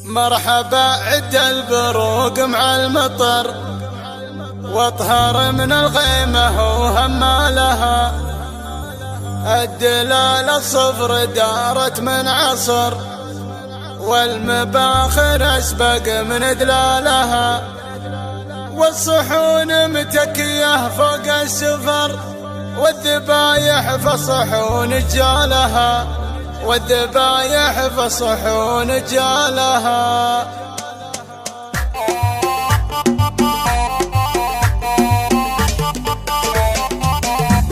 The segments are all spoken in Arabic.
مرحبا عد البروق مع المطر، واطهر من الغيمة وهمالها. الدلال الصفر دارت من عصر، والمباخر اسبق من دلالها. والصحون متكية فوق السفر، والذبايح فصحون جالها. والذبايح فصحون جالها.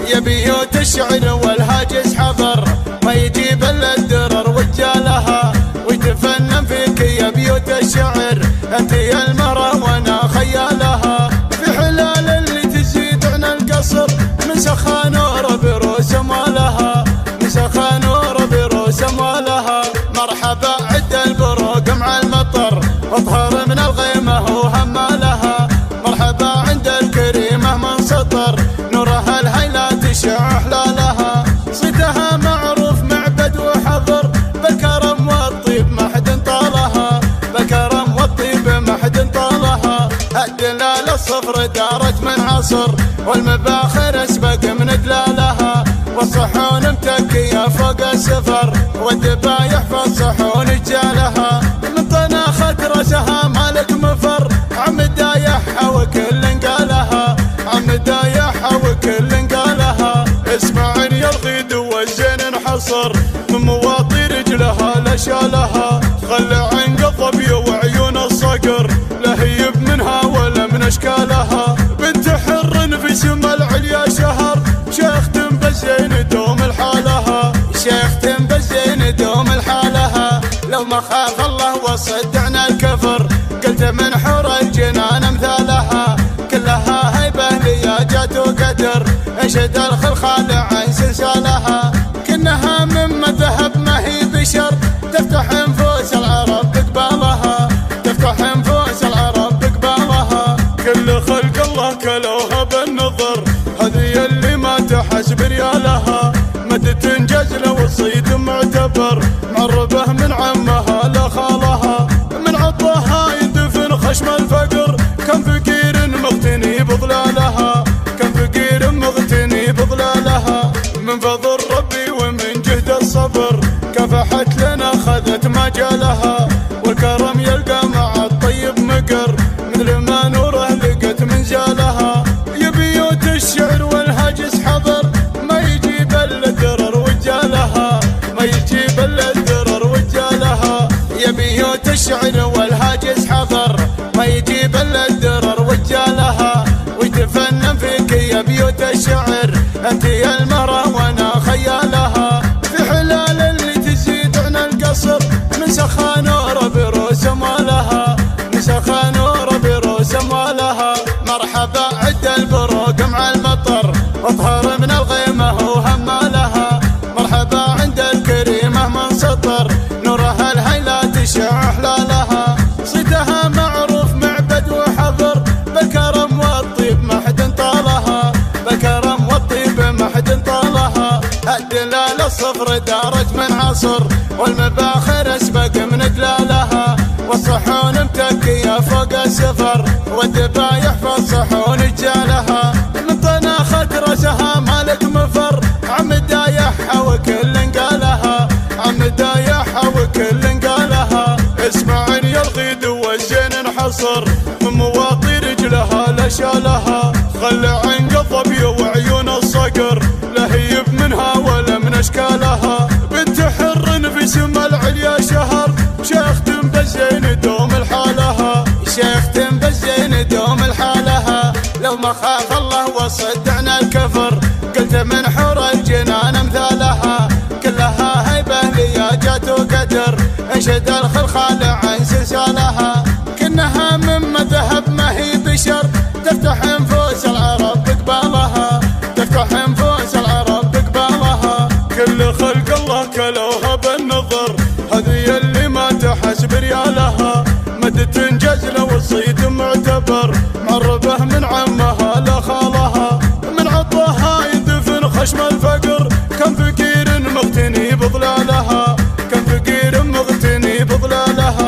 يا بيوت الشعر والهاجس حضر، ما يجيب الا الدرر وجالها. ويتفنن فيك يا بيوت الشعر، انت يا المرأة وانا خيالها. في حلال اللي تزيد عن القصر، من سخا نور بروس اموالها. من سخا نور بروس اموالها. مرحبا عد البروق مع المطر، واطهر من الغيمة وهمالها. مرحبا عند الكريمة من سطر، نورها الهيلة تشع حلالها. صيتها معروف معبد وحضر، بالكرم والطيب ما حد طالها. بالكرم والطيب ما حد طالها. الدلال الصفر دارت من عصر، والمباخر اسبق من دلالها. والصحون متكية فوق السفر، والذبايح فالصحون جالها. من طناخة راسها مالك مفر، عم دايحها وكل قالها. عم دايحها وكل قالها. اسمعني يا الغيد والزين انحصر، من مواطي رجلها لشالها. خل عن قضبي وعيون الصقر، لا هيب منها ولا من اشكالها. بنت حر في سما العليا شهر، شيخ بالزين دوم الحالها. شيخ بالزين دوم الحالها. لو ما خاف الله وصدعنا الكفر، قلت من حور الجنان امثالها. كلها هيبه لياجات وقدر، انشد الخلخال عن سلسالها. كنها مما ذهب ما هي بشر، تفتح انفوس العرب بقبالها. تفتح انفوس العرب بقبالها. كل خلق الله كلوها بالنظر، هذه اللي ما تحسب ريالها. مد تنجز لو الصيد معتبر، معربه من عمها لخالها. من عطاها يندفن خشم الفقر، كم فقير مغتني بظلالها. كم فقير مغتني بظلالها. من فضل ربي ومن جهد الصبر، كفحت لنا خذت مجالها. والكرم يلقى مع الطيب مقر، مثل ما نوره لقت منزالها. يا بيوت الشعر والهاجس حضر، ما يجيب الا الدرر وجالها. ما يجيب الا الدرر وجالها. يا بيوت الشعر والهاجس حضر، ما يجيب الا الدرر وجالها. ويتفنن فيك يا بيوت الشعر، انت يا المرأة وانا خيالها. في حلال اللي تزيد عن القصر، من سخا نور بروس اموالها. من سخا نور بروس اموالها. مرحبا عد البروق مع المطر، واطهر من الغيمة وهمالها. مرحبا عند الكريمة من سطر، نورها الهيلة تشع حلالها. صيتها معروف معبد وحضر، بالكرم والطيب ما حد طالها. بالكرم والطيب ما حد طالها. الدلال الصفر دارت من عصر، والمباخر اسبق من دلالها. والصحون متكية فوق السفر، والذبايح فالصحون جالها. من طناخة راسها مالك مفر، عم دايحها وكل قالها. عم دايحها وكل قالها. اسمعني يا الغيد والزين انحصر، من مواطي رجلها لشالها. خل عن قضبي وعيون الصقر، لا هيب منها ولا من اشكالها. بنت حر في سما العليا شهر، شيخ بالزين دوم الحالها. شيخ بالزين دوم الحالها. لو ما خاف الله وصدعنا الكفر، قلت من حور الجنان امثالها. كلها هيبه لياجات وقدر، انشد الخلخال عن سلسالها. كنها مما ذهب ما هي بشر، تفتح انفوس العرب بقبالها. تفتح انفوس العرب بقبالها. كل خلق الله كلوها بالنظر، هذه اللي ما تحسب ريالها. مد تنجز لو الصيد معتبر، معربه من عمها لخالها. من عطاها يندفن خشم الفقر، كم فقير مغتني بظلالها. كم فقير مغتني بظلالها.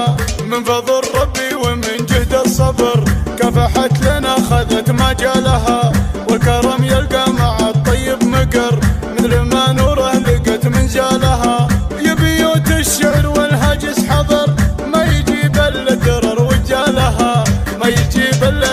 فضل ربي ومن جهد الصبر كافحت لنا خذت مجالها، والكرم يلقى مع الطيب مقر مثل ما نوره لقت منزالها. يا بيوت الشعر والهاجس حضر ما يجيب الا الدرر وجالها، ما يجيب الا